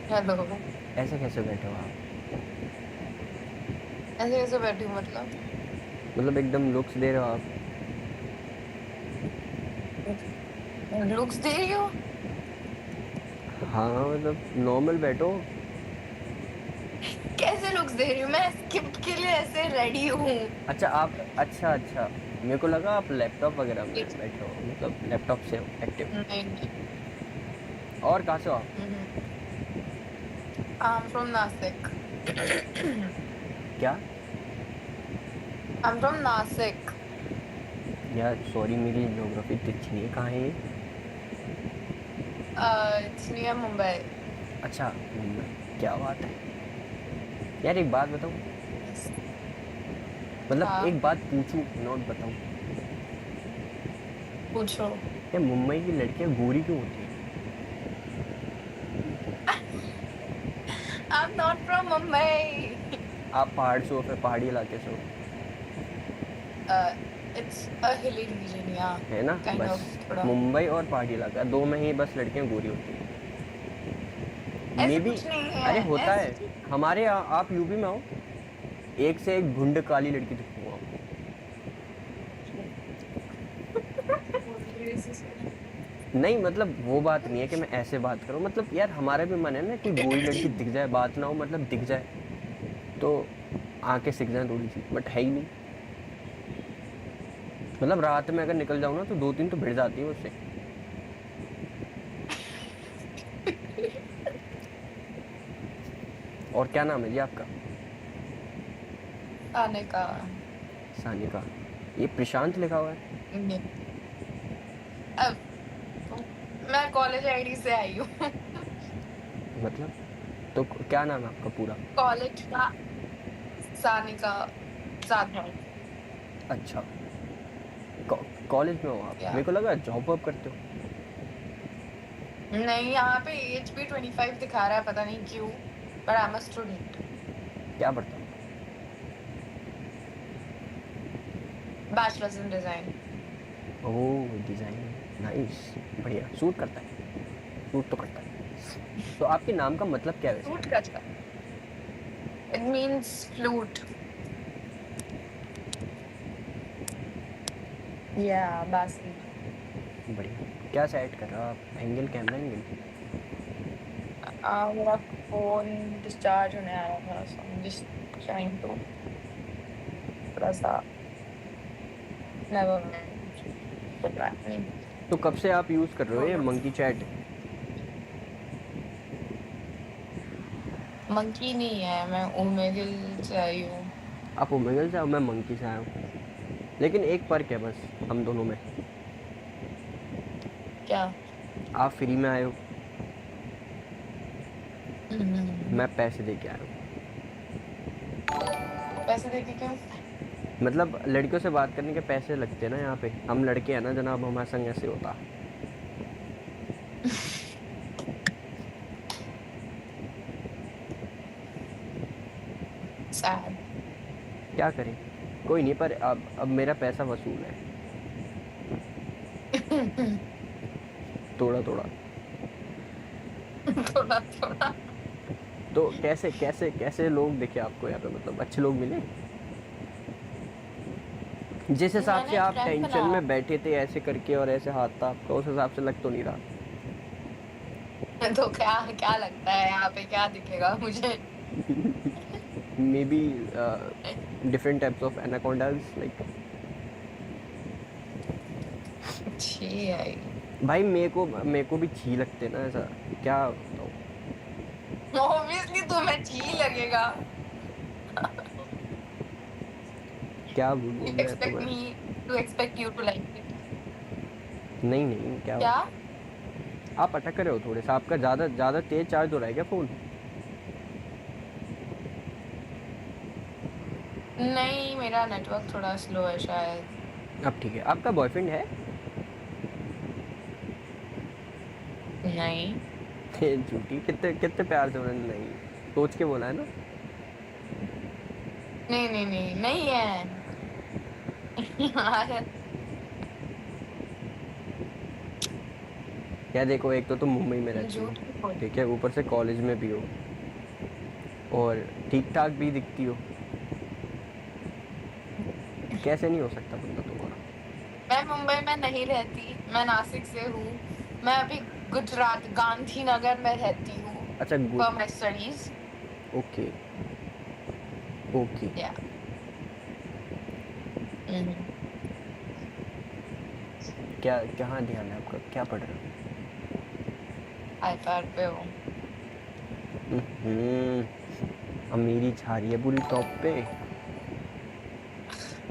Hello. ऐसे कैसे बैठे हो आप? ऐसे कैसे बैठी हूँ मतलब? मतलब एकदम लुक्स दे रहे हो आप। लुक्स दे रही हो? हाँ मतलब नॉर्मल बैठो। कैसे लुक्स दे रही हूँ? मैं स्किप के लिए ऐसे रेडी हूँ। अच्छा आप, अच्छा अच्छा, मेरे को लगा आप लैपटॉप वगैरह में बैठे हो, मतलब लैपटॉप से हो एक्टिव। नहीं नहीं। और कहाँ से हो आप? I am from Nashik. क्या? I am from Nashik. यार सॉरी, मेरी ज्योग्राफी इतनी अच्छी नहीं है, कहाँ है ये? It's near Mumbai. अच्छा मुंबई, क्या बात है। यार एक बात बताऊँ, यस। मतलब हाँ, एक बात पूछूं नॉट बताऊं। पूछो। यार मुंबई की लड़कियां गोरी क्यों होती हैं? I am not from Mumbai. आप पहाड़ से हो, फिर पहाड़ी इलाके से हो, इट्स अ हिली रीजन या है ना? काइंड बस ऑफ थोड़ा। मुंबई और पहाड़ी इलाका दो में ही बस लड़कियां गोरी होती हैं। मे ऐसे बी। कुछ नहीं है। अरे होता ऐसे है। हमारे यहाँ आप यूपी में आओ, एक से एक भुंड काली लड़की दिखूंगा आपको। नहीं मतलब वो बात नहीं है कि मैं ऐसे बात करूं, मतलब यार हमारा भी मन है ना, कोई गोरी लड़की दिख जाए, बात ना हो मतलब दिख जाए तो आंखें सिक जाए थोड़ी सी, बट है ही नहीं। मतलब रात में अगर निकल जाऊं ना तो दो तीन तो भिड़ जाती है मुझसे। और क्या नाम है जी आपका? आने का। सानिका। ये प्रशांत लिखा हुआ है। अब मैं कॉलेज आईडी से आई हूँ। मतलब तो क्या नाम है आपका पूरा? कॉलेज का। सानिका जाधव। अच्छा, कॉलेज में हो आप? या मेरे को लगा जॉब वॉब करते हो। नहीं, यहाँ पे एज भी 25 दिखा रहा है, पता नहीं क्यों। पर आई एम अ स्टूडेंट। क्या पढ़ते हो? Bachelors in design. Oh design, nice. बढ़िया, सूट करता है, सूट तो करता है। तो आपके नाम का मतलब क्या है वैसे? फ्लूट करता। It means flute. या बांसुरी। बढ़िया। क्या सेट कर रहे हो आप, एंगल, कैमरा एंगल? मेरा फोन डिस्चार्ज होने आ रहा था, so I am just trying to थोड़ा सा। Never mind. नहीं। तो कब से आप यूज कर रहे हो ये बोलो। Monkey chat? मंकी नहीं है, मैं ओमेगल से आई हूँ। आप ओमेगल से आओ, मैं मंकी से आया हूँ। लेकिन एक फर्क है बस हम दोनों में। क्या? आप फ्री में आए हो, हम्म। मैं पैसे दे के आया हूँ। पैसे देके क्यों? मतलब लड़कियों से बात करने के पैसे लगते हैं ना यहाँ पे, हम लड़के हैं ना जनाब, हमारे संग ऐसे होता। सैड। क्या करें, कोई नहीं, पर अब मेरा पैसा वसूल है, थोड़ा थोड़ा। थोड़ा थोड़ा। तो कैसे कैसे कैसे लोग दिखे आपको यहाँ पे, मतलब अच्छे लोग मिले? जिस हिसाब से मैंने एक आप फ्रेंड टेंशन बनाया। में बैठे थे ऐसे करके और ऐसे हाथ था आपका, उस हिसाब से लग तो नहीं रहा। तो क्या क्या लगता है यहाँ पे क्या दिखेगा मुझे? Maybe different types of anacondas like. छी है। भाई मेरे को भी छी लगते ना ऐसा, क्या बताऊँ। ऑब्वियसली तुम्हें छी लगेगा। क्या बोलूँ यू अब मैं एक्सपेक्ट तुम्हें। Me too expect you to like it. नहीं नहीं, क्या क्या? बात है। आप अटक रहे हो थोड़े सा, आपका ज़्यादा ज़्यादा तेज चार्ज हो रहा है क्या फ़ोन? नहीं, मेरा नेटवर्क थोड़ा स्लो है शायद। अब ठीक है। आपका बॉयफ्रेंड है? नहीं ये झूठी, कितने कितने प्यार से उन्होंने नहीं सोच के बोला है ना। नहीं नहीं नहीं नहीं है। यार। क्या देखो, एक तो तुम मुंबई में रहती झूठ हो, ठीक है, ऊपर से कॉलेज में भी हो और ठीक ठाक भी दिखती हो, कैसे नहीं हो सकता बंदा तुम्हारा? मैं मुंबई में नहीं रहती, मैं नासिक से हूँ। मैं अभी गुजरात गांधीनगर में रहती हूँ अच्छा for my studies. Okay okay. या क्या कहाँ ध्यान है आपका, क्या पढ़ रहे आईपैड पे हूँ। हो? अमीरी छा रही है पूरी टॉप पे।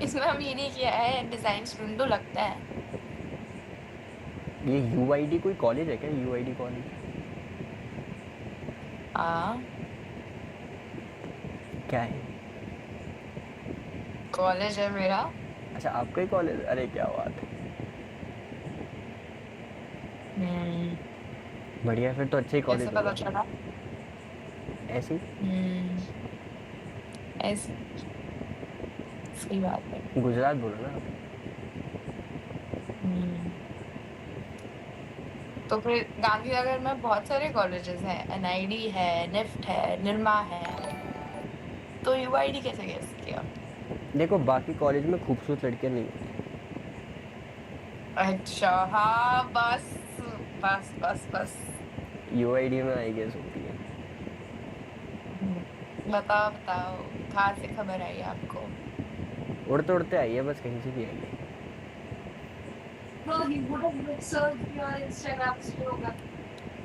इसमें अमीरी क्या है, डिजाइन स्टूडेंट तो लगता है। ये यूआईडी कोई कॉलेज है क्या, यूआईडी कॉलेज? हाँ, क्या है? कॉलेज है मेरा। अच्छा आपका ही कॉलेज, अरे क्या बात है, हम्म, बढ़िया है, फिर तो अच्छा ही कैसे कॉलेज पता होगा। चला? ऐसी ऐसी सही बात है। गुजरात बोलो ना आप। हम्म, तो फिर गांधीनगर में बहुत सारे कॉलेजेस हैं, एनआईडी है, निफ्ट है, निर्मा है, तो यूआईडी कैसे गेस किया? देखो बाकी कॉलेज में खूबसूरत लड़कियां नहीं होती, अच्छा, हाँ, बस बस बस बस। यूआईडी में आई गेस होती है। बताओ बताओ, कहाँ से खबर आई आपको? उड़ते उड़ते आई है, बस कहीं से भी आई है। No, he would have searched your Instagram से होगा।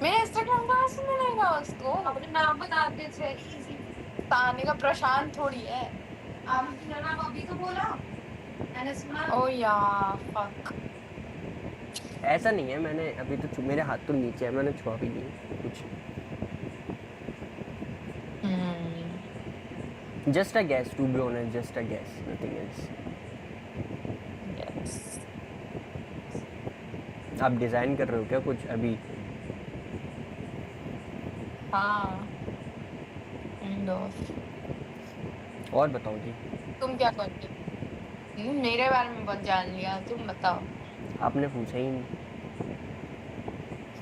मेरा इंस्टाग्राम कहाँ से मिलेगा उसको? अपने नाम बताते थे, इजी। ताने का प्रशांत थोड़ी है। आपने मेरा नाम अभी तो बोला, मैंने सुना। ओ यार, फक। ऐसा नहीं है, मैंने अभी तो मेरे हाथ तो नीचे है, मैंने छुआ भी नहीं कुछ। Just a guess, to be honest, just a guess, nothing else. Yes. आप डिज़ाइन कर रहे हो क्या कुछ अभी? हाँ, इंडोर। और बताओ जी। तुम क्या करते हो? मेरे बारे में बहुत जान लिया, तुम बताओ। आपने पूछा ही नहीं।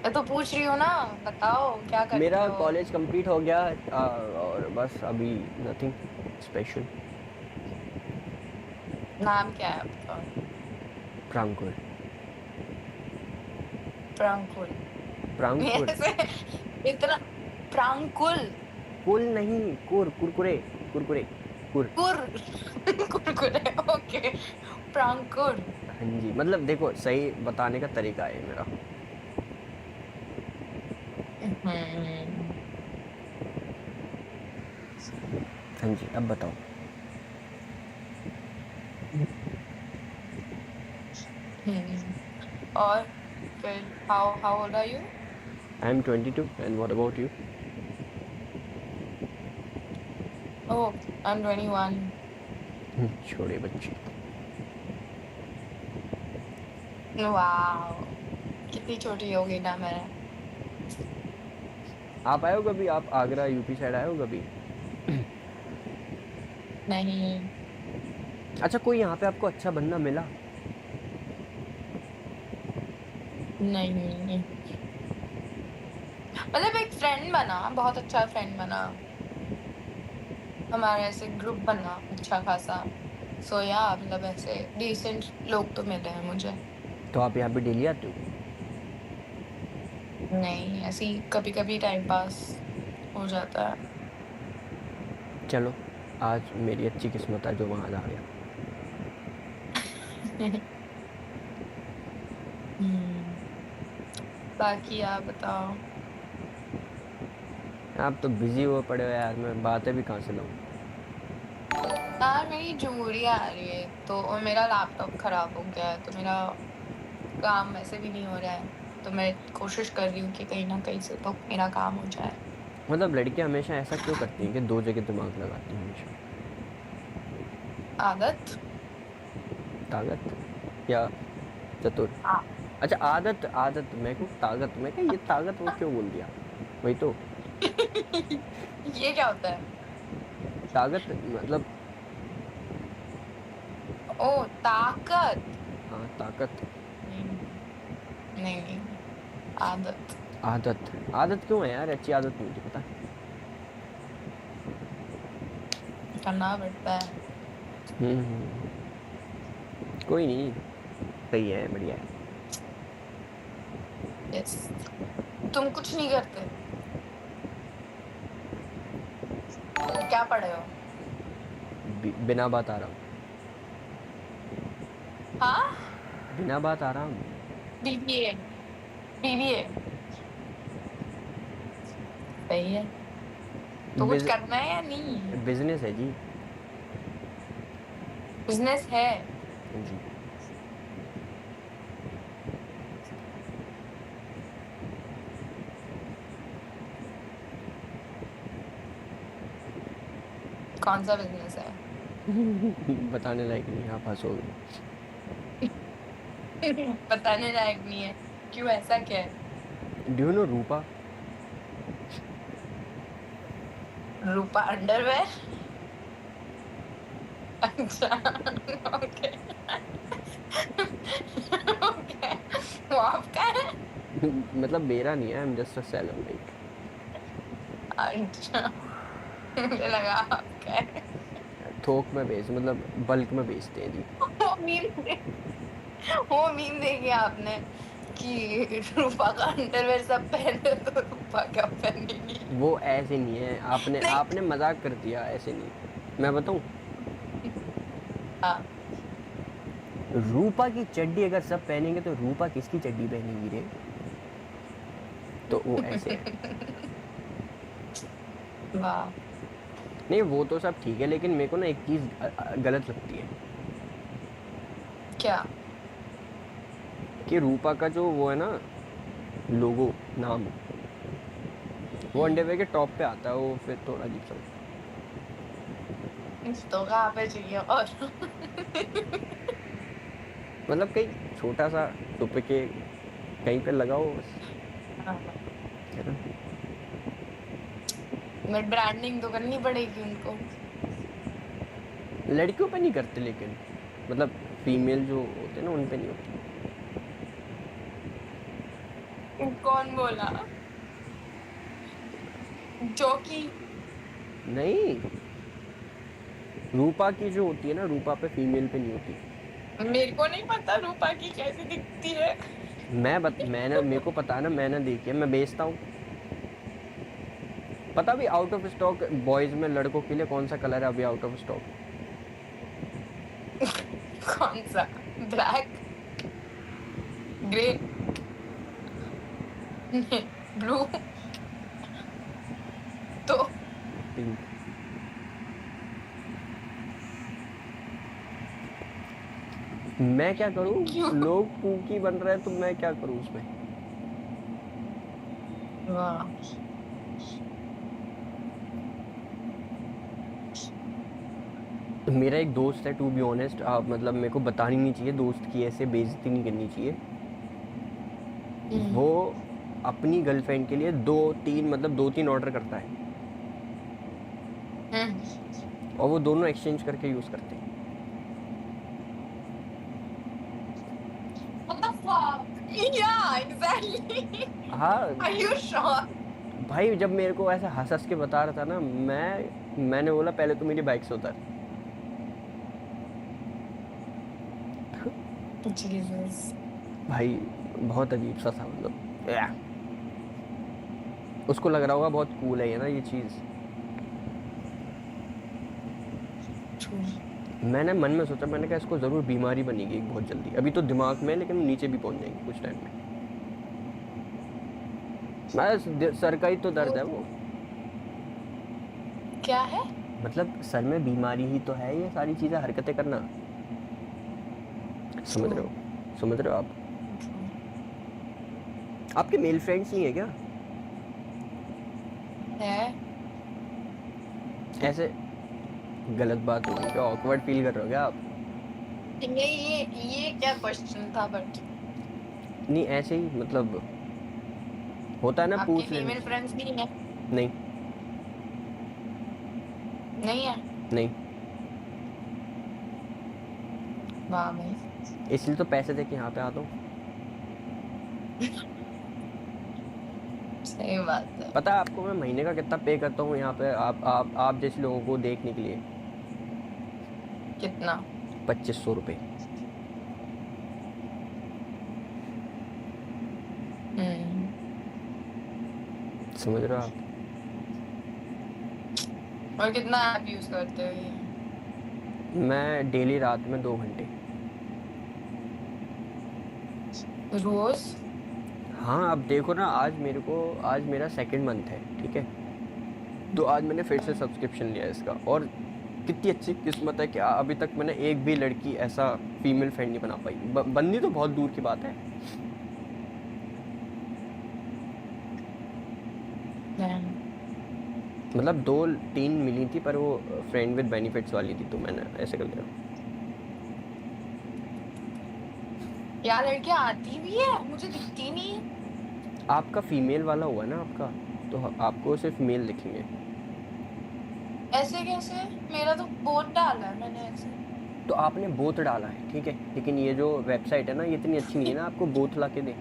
मैं तो पूछ रही हूँ ना, बताओ क्या करते मेरा हो? कॉलेज कंप्लीट हो गया और बस अभी नथिंग स्पेशल। नाम क्या है आपका? प्रांकुर। प्रांकुल। प्रांकुर। ऐसे इतना प्रांकुल। कुल नहीं, कुर, कुरकुरे, कुरकुरे, कुर। कुर कुरकुरे, ओके। प्रांकुर। हाँ जी, मतलब देखो सही बताने का तरीका है मेरा। हम्म, हाँ जी, अब बताओ। और फिर how old are you? I am 22 and what about you? Oh, I am 21। छोड़े बच्चे। वाओ, कितनी छोटी होगी ना मैं। आप आए हो कभी, आप आगरा यूपी साइड आए हो कभी? नहीं। अच्छा कोई यहाँ पे आपको अच्छा बंदा मिला? नहीं, मतलब एक फ्रेंड बना, बहुत अच्छा फ्रेंड बना, हमारे ऐसे ग्रुप बना अच्छा खासा। सो या मतलब ऐसे डिसेंट लोग तो मिले हैं मुझे। तो आप यहाँ पे डेली आते हो? नहीं, ऐसे ही कभी कभी टाइम पास हो जाता है। चलो आज मेरी अच्छी किस्मत है जो वहाँ आ गया। हम्म, बाकी आप बताओ। आप तो बिजी हुए पड़े हो यार, मैं बातें भी कहाँ से लाऊं? यार मेरी जूरी आ रही है तो, और मेरा लैपटॉप खराब हो गया है, तो मेरा काम वैसे भी नहीं हो रहा है, तो मैं कोशिश कर रही हूँ कि कहीं ना कहीं से तो मेरा काम हो जाए। मतलब लड़कियाँ हमेशा ऐसा क्यों करती हैं कि दो जगह दिमाग लगाती हैं हमेशा? आदत। ताकत या चतुर? हाँ। अच्छा आदत, आदत, मैं को ताकत, मैं क्या ये ताकत वो क्यों बोल दिया? वही तो, ये क्या होता है? ताकत मतलब। ओ, ताकत। हाँ ताकत। नहीं नहीं नहीं, आदत। आदत आदत क्यों है यार, अच्छी आदत मुझे पता है। करना पड़ता है। कोई नहीं, सही है, बढ़िया है। यस। तुम कुछ नहीं करते? क्या पढ़े हो? बिना बात आ रहा हूँ, हाँ, बिना बात आ रहा हूँ। बीबीए। बीबीए सही है। तो कुछ करना है या नहीं? बिजनेस है जी। बिजनेस है। जी। कौन सा बिजनेस है? बताने लायक नहीं, आप हंसोगे। बताने लायक नहीं है? क्यों, ऐसा क्या है? Do you know Rupa? Rupa underwear? अच्छा। ओके। ओके, वो आपका है? मतलब मेरा नहीं है, आई am just a seller like. अच्छा, मुझे लगा आपका है। थोक में बेच, मतलब बल्क में बेचते हैं जी। वो मीम वो मीम देखी आपने कि रूपा का अंडरवेयर सब पहने तो रूपा क्या पहनेगी? वो ऐसे नहीं है, आपने नहीं। आपने मजाक कर दिया, ऐसे नहीं। मैं बताऊं, हाँ। रूपा की चड्डी अगर सब पहनेंगे तो रूपा किसकी चड्डी पहनेगी रे? तो वो ऐसे है। वाह। नहीं वो तो सब ठीक है, लेकिन मेरे को ना एक चीज गलत लगती है क्या? कि रूपा का जो वो है ना, लोगो, नाम, वो अंडरवेयर के टॉप पे आता है, वो फिर थोड़ा अजीब सा लगता तो कहाँ पे चाहिए और? है। मतलब कहीं छोटा सा टुप के कहीं पे लगाओ बस, है ना। बट ब्रांडिंग तो करनी पड़ेगी उनको। लड़कियों पे नहीं करते, लेकिन मतलब फीमेल जो होते हैं ना, उन पे नहीं होती। कौन बोला? जो कि नहीं, रूपा की जो होती है ना, रूपा पे फीमेल पे नहीं होती। मेरे को नहीं पता रूपा की कैसी दिखती है। मैंने, मेरे को पता है ना, मैंने देखी है, मैं बेचता हूँ। पता भी आउट ऑफ स्टॉक बॉयज में, लड़कों के लिए कौन सा कलर है अभी आउट ऑफ स्टॉक? कौन सा? Black, grey, blue? तो पिंक। मैं क्या करूँ? क्यों? लोग पूकी बन रहे हैं तो मैं क्या करूँ उसमें? वाह। मेरा एक दोस्त है, टू बी ऑनेस्ट, आप मतलब मेरे को बतानी नहीं चाहिए, दोस्त की ऐसे बेइज्जती नहीं करनी चाहिए। वो अपनी गर्लफ्रेंड के लिए दो तीन, मतलब दो तीन ऑर्डर करता है, और वो दोनों एक्सचेंज करके यूज करते हैं। What the fuck? Yeah, exactly. हाँ Are you sure? भाई, जब मेरे को ऐसा हंस हंस के बता रहा था ना, मैंने बोला पहले तो मेरी बाइक से उतर। Jesus. भाई बहुत अजीब सा था, मतलब उसको लग रहा होगा बहुत कूल है ये ना, ये चीज़। True. मैंने मन में सोचा, मैंने कहा इसको ज़रूर बीमारी बनेगी एक बहुत जल्दी, अभी तो दिमाग में, लेकिन नीचे भी पहुंच जाएंगे कुछ टाइम में। सर का ही तो दर्द है वो। क्या है? मतलब सर में बीमारी ही तो है ये सारी चीज़ें, हरकतें करना। समझ रहे हो? समझ रहे हो आप? आपके मेल फ्रेंड्स नहीं है क्या? है। ऐसे गलत बात होगी क्या? ऑकवर्ड फील कर रहे हो क्या आप? ये क्या क्वेश्चन था? बट नहीं ऐसे ही, मतलब होता है ना, आपकी पूछ लेने फीमेल से। फ्रेंड्स भी हैं? नहीं। नहीं है? नहीं, वाह भाई। इसलिए तो पैसे दे के यहाँ पे आता हूँ। सही बात है। पता है आपको मैं महीने का कितना पे करता हूँ यहाँ पे आप जैसे लोगों को देखने के लिए? कितना? 2500 रुपये। हम्म। समझ रहे हो आप? और कितना ऐप यूज करते हो ये? मैं डेली रात में 2 घंटे। रोज? हाँ अब देखो ना, आज मेरा सेकंड मंथ है, ठीक है। तो आज मैंने फिर से सब्सक्रिप्शन लिया है इसका, और कितनी अच्छी किस्मत है कि अभी तक मैंने एक भी लड़की ऐसा फीमेल फ्रेंड नहीं बना पाई। बंदी तो बहुत दूर की बात है। मतलब 2-3 मिली थी, पर वो फ्रेंड विद बेनिफिट्स वाली थी, तो मैंने ऐसे कर लिया। यार लड़कियां आती भी है, मुझे दिखती नहीं। आपका फीमेल वाला हुआ ना आपका, तो आपको सिर्फ मेल दिखेंगे। ऐसे कैसे? मेरा तो बोट डाला है मैंने ऐसे। तो आपने बोथ डाला है, ठीक है, लेकिन ये जो वेबसाइट है ना, ये इतनी अच्छी नहीं है ना आपको बोथ ला के दे।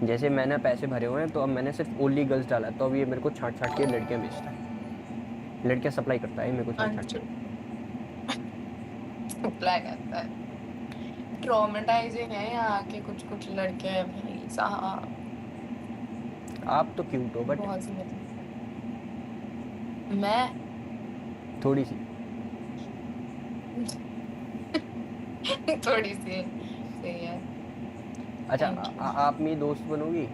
जैसे मैंने पैसे भरे हुए हैं, तो अब मैंने सिर्फ ओनली गर्ल्स डाला है, तो अब ये मेरे को छाट छाट के लड़कियां बेचता है, लड़कियां सप्लाई करता है मेरे को छाट छाट के। अप्लाई करता है। ट्रॉमेटाइजिंग है यहाँ के कुछ लड़के हैं भाई साहब। आप तो क्यूट हो, बट बहुत सी मैं थोड़ी सी। थोड़ी सी सही है। अच्छा Thank you. आप मेरी दोस्त बनोगी?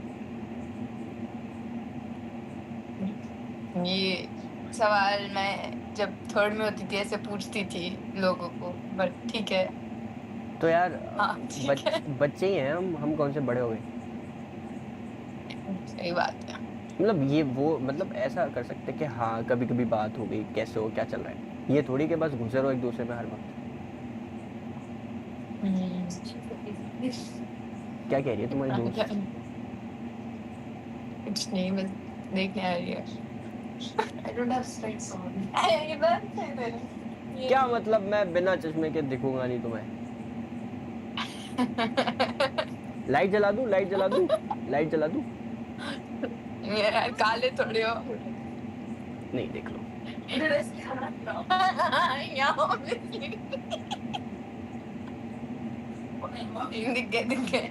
ये सवाल मैं जब थर्ड में होती थी ऐसे पूछती थी लोगों को, बट ठीक है। तो यार हाँ ठीक है। बच्चे ही हैं हम कौन से बड़े हो गए? सही बात है। मतलब ये वो मतलब ऐसा कर सकते कि हाँ कभी कभी बात हो गई, कैसे हो, क्या चल रहा है, ये थोड़ी कि बस घुसे रहो एक दूसरे में हर वक्त। क्या कह रही है तुम्हारी दोस्त? कुछ नहीं, बस देखने आ रही है। I don't have straight on. क्या मतलब मैं बिना चश्मे के दिखूंगा नहीं तुम्हें? लाइट जला दूं, लाइट जला दूं, लाइट जला दूं? यार काले थोड़े हो। नहीं, देख लो। दिख गए।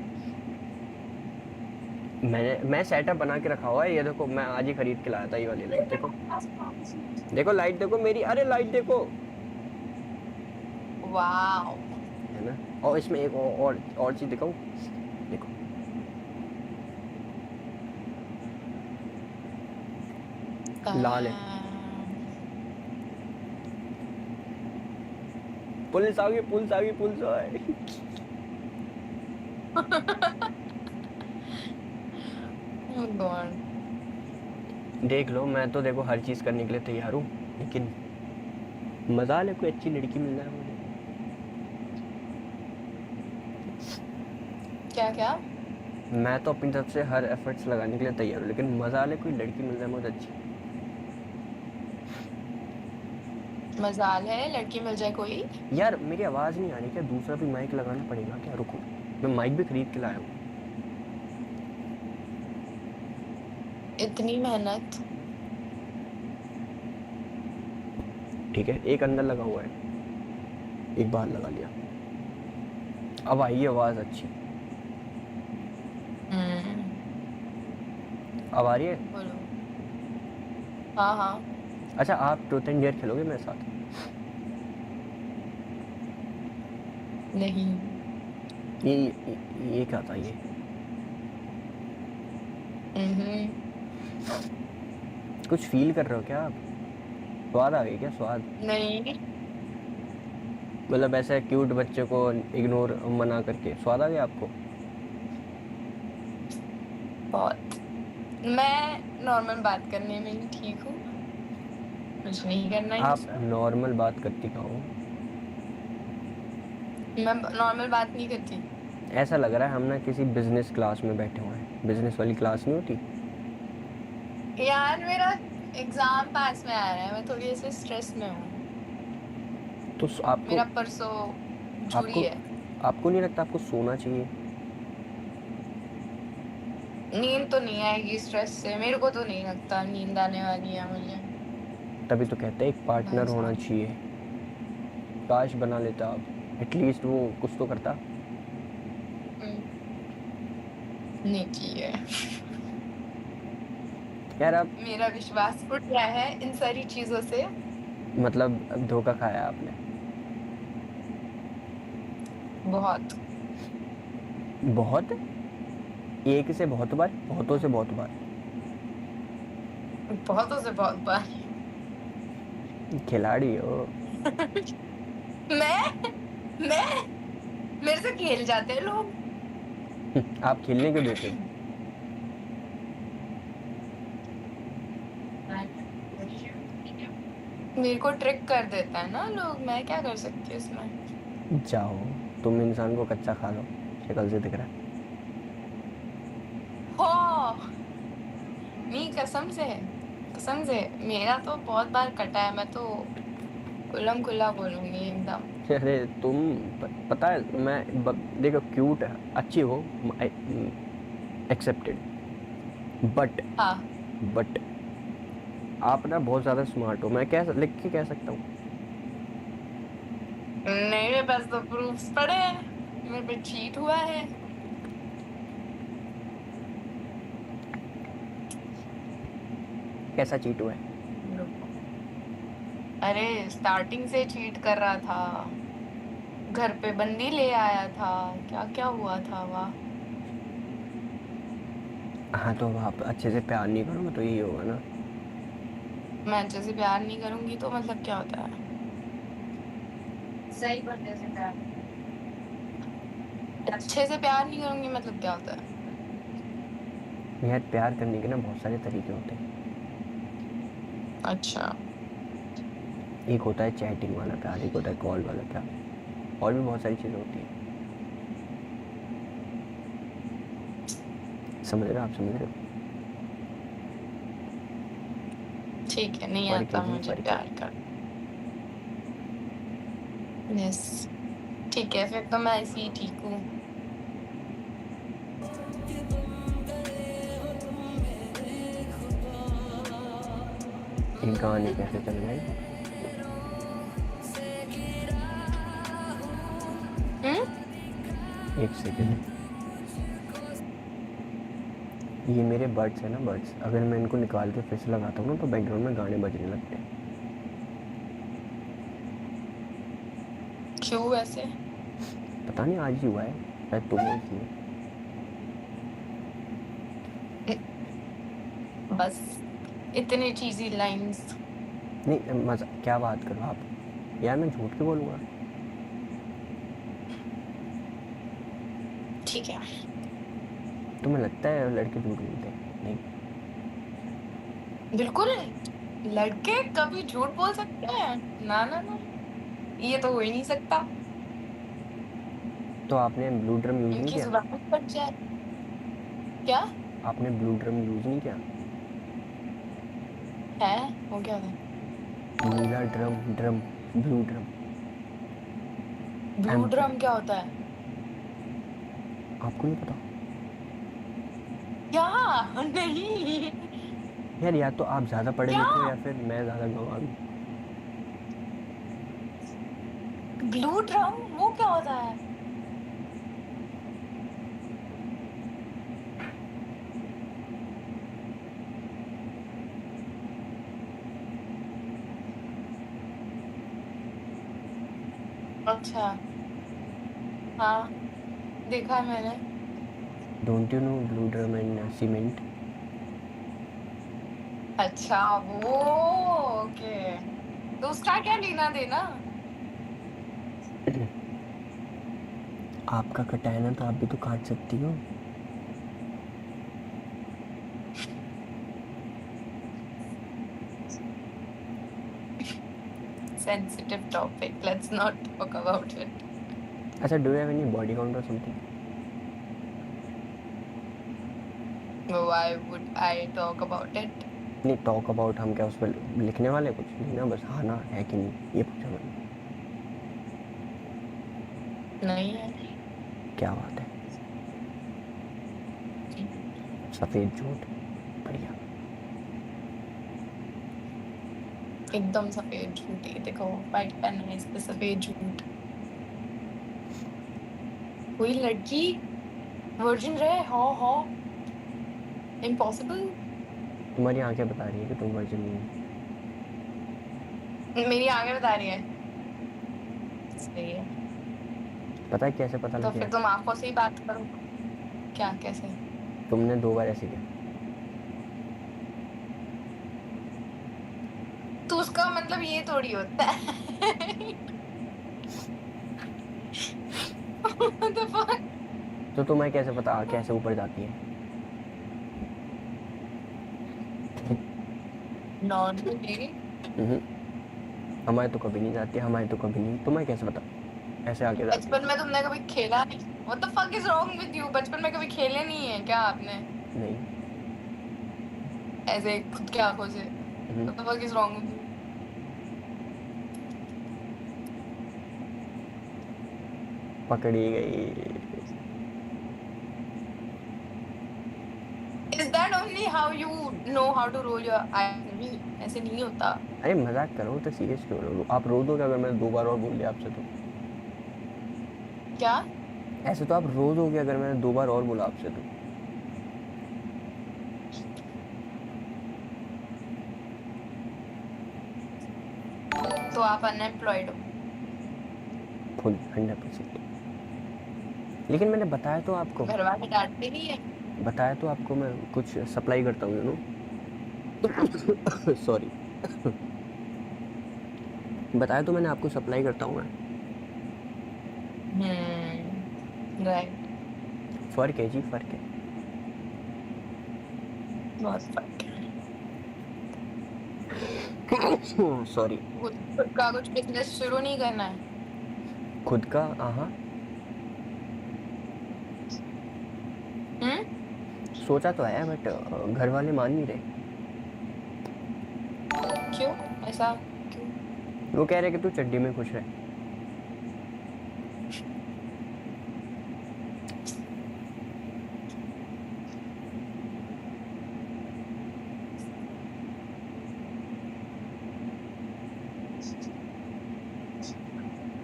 मैं सेटअप बना के रखा हुआ है, ये देखो मैं आज ही खरीद के लाया था ये वाली लाइट। देखो देखो लाइट देखो मेरी, अरे लाइट देखो, वाओ। है ना। और इसमें एक और चीज दिखाऊं, देखो लाल है। पुलिस आ गई, पुलिस आ गई, पुलिस आ गई। देख लो, मैं तो देखो हर चीज करने के लिए तैयार हूँ, लेकिन मजा ले कोई अच्छी लड़की मिल जाए मुझे। क्या क्या? मैं तो अपनी तरफ से हर एफर्ट्स लगाने के लिए तैयार हूँ, लेकिन मजा ले कोई लड़की मिल जाए मुझे अच्छी। मजाल है लड़की मिल जाए कोई। यार मेरी आवाज नहीं आ रही क्या? दूसरा भी माइक लगाना पड़ेगा क्या? रुको, मैं माइक भी खरीद के लाया हूँ। इतनी मेहनत। ठीक है, एक अंदर लगा हुआ है, एक बाहर लगा लिया। अब आई आवाज अच्छी। अब आ रही है? बोलो। हाँ हाँ। अच्छा, आप ट्रूथ एंड डेयर खेलोगे मेरे साथ? नहीं। ये क्या था ये? कुछ फील कर रहे हो क्या आप? स्वाद आ गई क्या? स्वाद नहीं। मतलब ऐसे क्यूट बच्चे को इग्नोर मना करके स्वाद आ गया आपको? बहुत। मैं नॉर्मल बात करने में ही ठीक हूँ, कुछ नहीं करना है। आप नॉर्मल बात करती कहाँ हो? मैं नॉर्मल बात नहीं करती। ऐसा लग रहा है हम ना किसी बिजनेस क्लास में बैठे हुए हैं। बिजनेस वाली क्लास नहीं होती? यार मेरा एग्जाम पास में आ रहा है, मैं थोड़ी ऐसे स्ट्रेस में हूँ। तो आपको मेरा परसों छुट्टी है। आपको नहीं लगता आपको सोना चाहिए? नहीं। नींद तो नहीं आएगी स्ट्रेस से, मेरे को तो नहीं लगता नींद आने वाली है मुझे। तभी तो कहते हैं एक पार्टनर होना चाहिए। काश बना लेता आप, एटलीस्ट वो कुछ तो करता। नहीं चाहिए। यार आप मेरा विश्वास उठ गया है इन सारी चीजों से। मतलब अब धोखा खाया आपने। बहुत। बहुत? एक से बहुत बार, बहुतों से बहुत बार? बहुतों से बहुत बार। खिलाड़ी हो। मैं मैं मेरे से खेल जाते हैं लोग। आप खेलने क्यों देते? मेरे को ट्रिक कर देता है ना लोग, मैं क्या कर सकती हूँ इसमें। जाओ, तुम इंसान को कच्चा खा लो, शक्ल से दिख रहा है। हो नहीं, कसम से मेरा तो बहुत बार कटा है, मैं तो खुल्लम खुल्ला बोलूंगी एकदम। अरे तुम पता है देखो क्यूट है, अच्छी हो, एक्सेप्टेड, बट हाँ। बट आप ना बहुत ज़्यादा स्मार्ट हो, मैं लिख के कह सकता हूँ। नहीं, मेरे पास तो प्रूफ्स पड़े हैं, मेरे पे चीट हुआ है। कैसा चीट हुआ है? अरे स्टार्टिंग से चीट कर रहा था, घर पे बंदी ले आया था, क्या क्या हुआ था वाह। हाँ तो आप अच्छे से प्यार नहीं करोगे तो यही होगा ना। मैं अच्छे से प्यार नहीं करूंगी तो मतलब क्या होता है? सही बंदे से प्यार, अच्छे से प्यार नहीं करूंगी मतलब क्या होता है? यार प्यार करने के ना बहुत सारे तरीके होते हैं। अच्छा। एक होता है चैटिंग वाला प्यार, एक होता है कॉल वाला प्यार, और भी बहुत सारी चीज़ें होती हैं। समझ रहे हो? आप समझ रहे हो? ठीक है, नहीं फर्क आता है जी, मुझे फर्क है। प्यार कर। यस। ठीक है, फिर तो मैं ऐसी ही ठीक हूँ। एक गाने कैसे चल गए? हम्म। एक सेकेंड, ये मेरे बड्स है ना, बड्स, अगर मैं इनको निकाल के फिर से लगाता हूँ ना तो बैकग्राउंड में गाने बजने लगते हैं। क्यों वैसे? पता नहीं आज ही हुआ है, शायद तुम्हें इसलिए। बस इतनी चीजी लाइंस। नहीं मजा, क्या बात करो आप, यार मैं झूठ क्यों बोलूँगा? ठीक है। तुम्हें लगता है लड़के झूठ बोलते हैं? नहीं। बिल्कुल नहीं। लड़के कभी झूठ बोल सकते हैं? ना ना ना, ये तो हो ही नहीं सकता। तो आपने ब्लू ड्रम यूज़ नहीं इनकी किया? जुबान कट जाए। क्या आपने ब्लू ड्रम यूज़ नहीं किया? है? वो क्या था? नीला drum, drum, blue drum, blue एम्पर। ड्रम क्या होता है? आपको नहीं पता? क्या? नहीं। यार या तो आप ज़्यादा पढ़े क्या? लिखे हो या फिर मैं ज़्यादा गंवार हूँ। ब्लू ड्रम वो क्या होता है? अच्छा। हाँ, देखा है मैंने। Don't you know blue drum and cement? अच्छा वो, ओके। तो उसका क्या लेना देना? आपका कटा है ना तो आप भी तो काट सकती हो। Sensitive topic, let's not talk about it. अच्छा, do you have any body count or something? Why would I talk about it? नहीं, टॉक अबाउट हम क्या उस पर लिखने वाले कुछ नहीं ना, बस हाँ ना है कि नहीं ये पूछा मैंने। नहीं है। क्या बात है। सफ़ेद झूठ, बढ़िया। एकदम सफेद झूठ। ये देखो व्हाइट पेन है, इस पे सफेद झूठ। कोई लड़की वर्जिन रहे हो इम्पॉसिबल। तुम्हारी आंखें बता रही है कि तुम वर्जिन नहीं हो। मेरी आगे बता रही है। सही है। पता है कैसे पता तो लग फिर गया? तुम आंखों से ही बात करो। क्या कैसे? तुमने 2 बार ऐसे किया। तो उसका मतलब ये थोड़ी होता है। What the fuck? तो तुम्हें कैसे पता कैसे ऊपर जाती है? Normally, हम्म, हमारे तो कभी नहीं जाती, हमारे तो कभी नहीं, तुम्हें कैसे पता ऐसे आगे जाती बचपन में तुमने कभी खेला नहीं? What the fuck is wrong with you? बचपन में कभी खेले नहीं है क्या आपने? है? नहीं। ऐसे खुद के आंखों से? हम्म, What the fuck is wrong with you? पकड़ी गई। Is that only how you know how to roll your eyes? नहीं, ऐसे नहीं होता। अरे मजाक कर रहा हूँ तो सीरियस क्यों हो रहे हो? आप रो दोगे अगर मैंने 2 बार और बोल दिया आपसे तो? क्या? ऐसे तो आप रो दोगे अगर मैंने 2 बार और बोला आपसे तो? तो आप अनएम्प्लॉयड हो? फुल 100%। लेकिन मैंने बताया तो आपको, घर वाले डांटते नहीं है? बताया तो आपको मैं कुछ सप्लाई करता हूँ, यू नो। सॉरी। बताया तो मैंने आपको सप्लाई करता हूँ मैं। राइट। फ़र्क है जी, फ़र्क है। बहुत फर्क है। सॉरी। खुद का कुछ बिजनेस शुरू नहीं करना है? खुद का? हाँ, सोचा तो है बट घर वाले मान नहीं रहे। क्यों ऐसा? क्यों? वो कह रहे कि तू चड्डी में खुश रहे।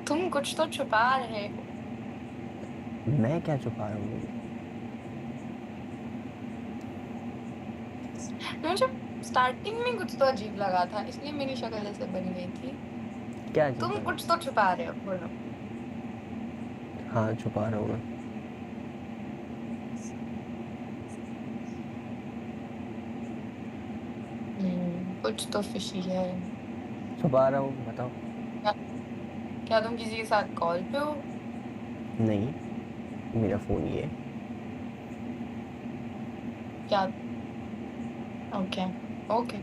तुम कुछ तो छुपा रहे हो। मैं क्या छुपा रहा हूँ? मुझे स्टार्टिंग में कुछ तो अजीब लगा था, इसलिए मेरी शक्ल ऐसे बन गई थी। क्या अजीब तुम लगा? कुछ तो छुपा रहे हो, बोलो। हाँ, छुपा रहा हूँ मैं। कुछ तो फिशी है। छुपा रहा हूँ, बताओ। क्या तुम किसी के साथ कॉल पे हो? नहीं, मेरा फ़ोन ये है। क्या? ओके ओके,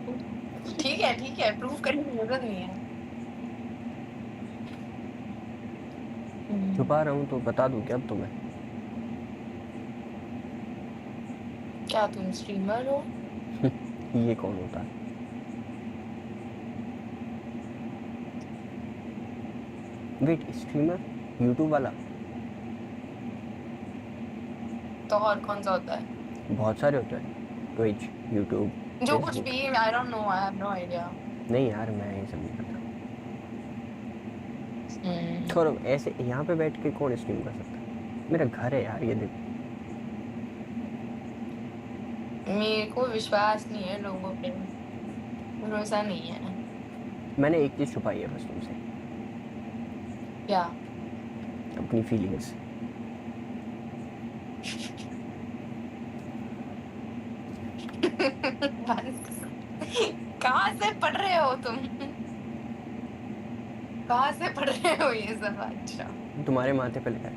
ठीक है, प्रूव करने की जरूरत नहीं है। छुपा रहा हूँ तो बता दूँ क्या अब तुम्हें? क्या तुम स्ट्रीमर हो? ये कौन होता है? Wait, streamer? यूट्यूब वाला? तो और कौन सा होता है? बहुत सारे होते हैं, ट्विच, यूट्यूब, जो कुछ फेसबुक। भी, I don't know, I have no idea. नहीं यार, मैं ये सब नहीं करता। छोड़ो, ऐसे यहाँ पे बैठ के कौन स्ट्रीम कर सकता है? मेरा घर है यार, ये देखो। मेरे को विश्वास नहीं है लोगों पे, भरोसा नहीं है। मैंने एक चीज़ छुपाई है बस तुमसे, क्या? अपनी फीलिंग्स। कहाँ से पढ़ रहे हो तुम? कहाँ से पढ़ रहे हो ये सब? अच्छा, तुम्हारे माथे पे लिखा है।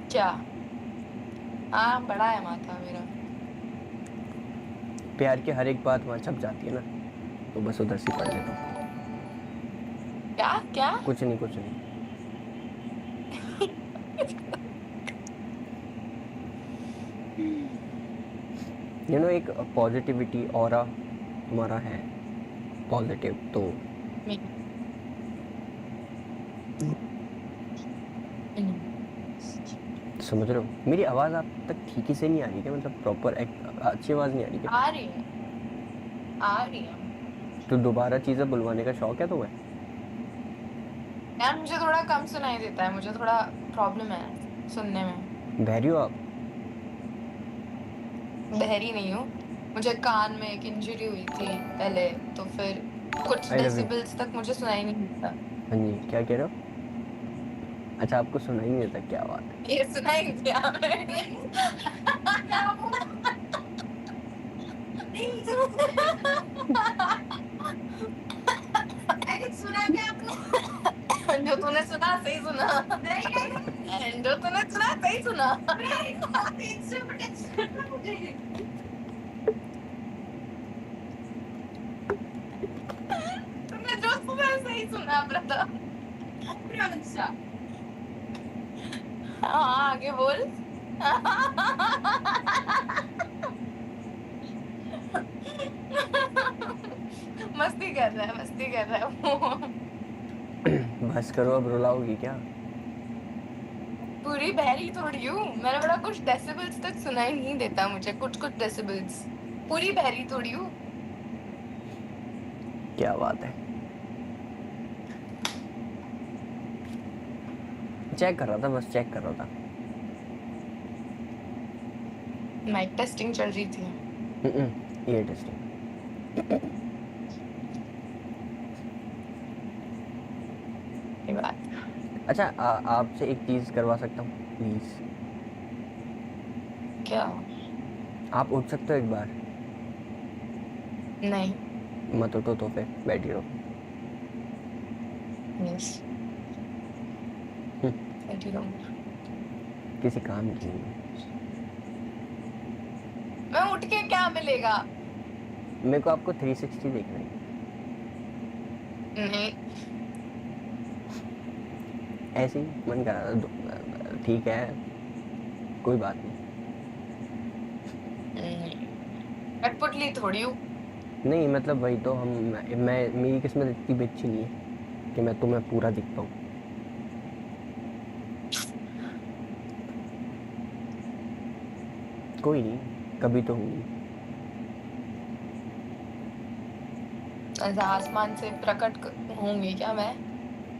क्या? हाँ, बड़ा है माथा मेरा। प्यार की हर एक बात वहाँ छप जाती है ना, तो बस उधर से पढ़ लेता हूँ। क्या क्या? कुछ नहीं, कुछ नहीं। यू नो, एक पॉजिटिविटी ऑरा तुम्हारा है, पॉजिटिव, तो समझ रहे हो? मेरी आवाज़ आप तक ठीक ही से नहीं आ रही क्या? मतलब प्रॉपर अच्छी आवाज़ नहीं आ रही क्या? आ रही है, आ रही है। तो दोबारा चीज़ें बुलवाने का शौक है तुम्हें? यार मुझे थोड़ा कम सुनाई देता है, मुझे थोड़ा प्रॉब्लम है सुनने में। बहरी हो आप? बहरी नहीं हूँ, मुझे कान में एक इंजरी हुई थी पहले, तो फिर कुछ अरे डेसिबल्स तक मुझे सुनाई नहीं देता। हाँ जी, क्या कह रहे हो? अच्छा, आपको सुनाई नहीं देता, क्या बात है। ये सुनाई दिया मैंने। सुना क्या आपने? जो तूने सुना सही सुना। नहीं, जो तूने सुना सही सुना। तूने जो सुना सही सुना ब्रदर। हाँ आगे बोल। मस्ती कर रहा है, मस्ती कर रहा है वो। बस करो, अब रुलाओगी क्या? पूरी बहरी थोड़ी हूँ, मैंने बड़ा कुछ डेसिबल्स तक सुनाई नहीं देता मुझे, कुछ कुछ डेसिबल्स। पूरी बहरी थोड़ी हूँ। क्या बात है। चेक कर रहा था, बस चेक कर रहा था। माइक टेस्टिंग चल रही थी। Year testing. ये बात। अच्छा, आपसे एक चीज़ करवा सकता हूँ प्लीज़? क्या? आप उठ सकते हो एक बार? नहीं। मत उठो तो फिर बैठी रहो। यस। बैठी रहूंगी। किसी काम की नहीं। मैं उठ के क्या मिलेगा? मेरे को आपको 360 देखना है। नहीं। ऐसे ही मन कर रहा था, ठीक है, कोई बात नहीं। कठपुतली थोड़ी हूँ। नहीं मतलब वही तो, मैं मेरी किस्मत इतनी भी अच्छी नहीं है कि मैं तुम्हें पूरा दिख पाऊँ। कोई नहीं, कभी तो होगी। ऐसा आसमान से प्रकट होंगी क्या मैं?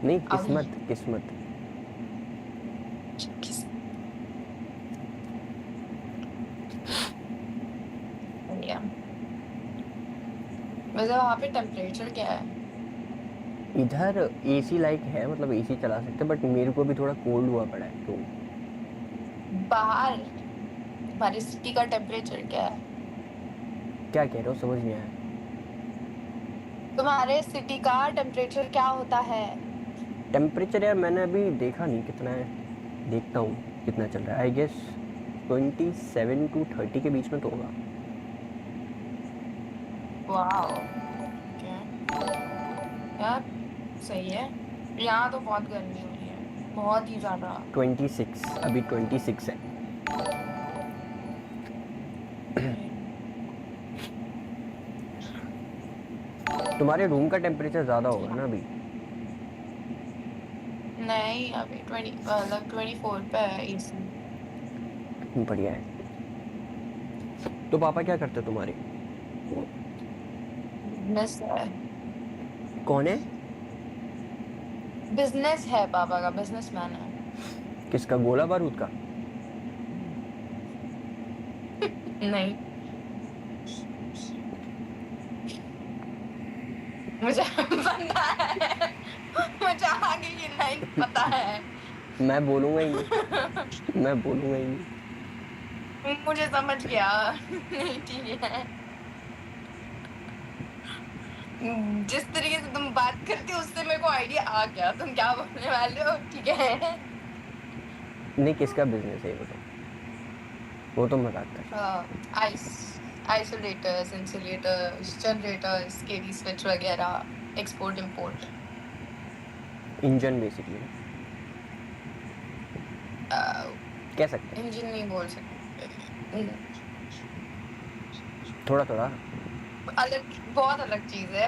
नहीं, अभी। किस्मत किस्मत। किस- बढ़िया। वैसे वहाँ पे टेम्परेचर क्या है? इधर एसी लाइक है, मतलब एसी चला सकते, बट मेरे को भी थोड़ा कोल्ड हुआ पड़ा है तो। बाहर हमारी सिटी का टेम्परेचर क्या है? क्या कह रहे हो, समझ नहीं आया। तुम्हारे सिटी का टेम्परेचर क्या होता है? टेम्परेचर यार मैंने अभी देखा नहीं कितना है, देखता हूँ कितना चल रहा है। आई गेस 27 to 30 के बीच में तो होगा। वाओ। क्या यार, सही है। यहाँ तो बहुत गर्मी हो रही है, बहुत ही ज्यादा। 26, अभी 26 है। तुम्हारे रूम का टेम्परेचर ज़्यादा होगा ना अभी? नहीं अभी 20 मतलब 24 पे है एसी। बढ़िया है। तो पापा क्या करते तुम्हारे? बिजनेस है। कौन है? बिजनेस है, पापा का बिजनेसमैन है। किसका, गोला बारूद का? नहीं, मुझे पता है, मुझे आगे की लाइन पता है। मैं बोलूँगा ही नहीं, मैं बोलूँगा ही नहीं। मुझे समझ गया। नहीं ठीक है। जिस तरीके से तुम बात करती हो उससे मेरे को आइडिया आ गया तुम क्या बोलने वाले हो, ठीक है। नहीं, किसका बिजनेस है ये बताओ, वो तो मजाक कर। आइस आइसोलेटर्स, इंसुलेटर्स, जनरेटर्स, केवी स्विच वगैरह, एक्सपोर्ट इंपोर्ट। इंजन बेसिकली कह सकते हैं। इंजन नहीं बोल सकते, थोड़ा थोड़ा अलग, बहुत अलग चीज है।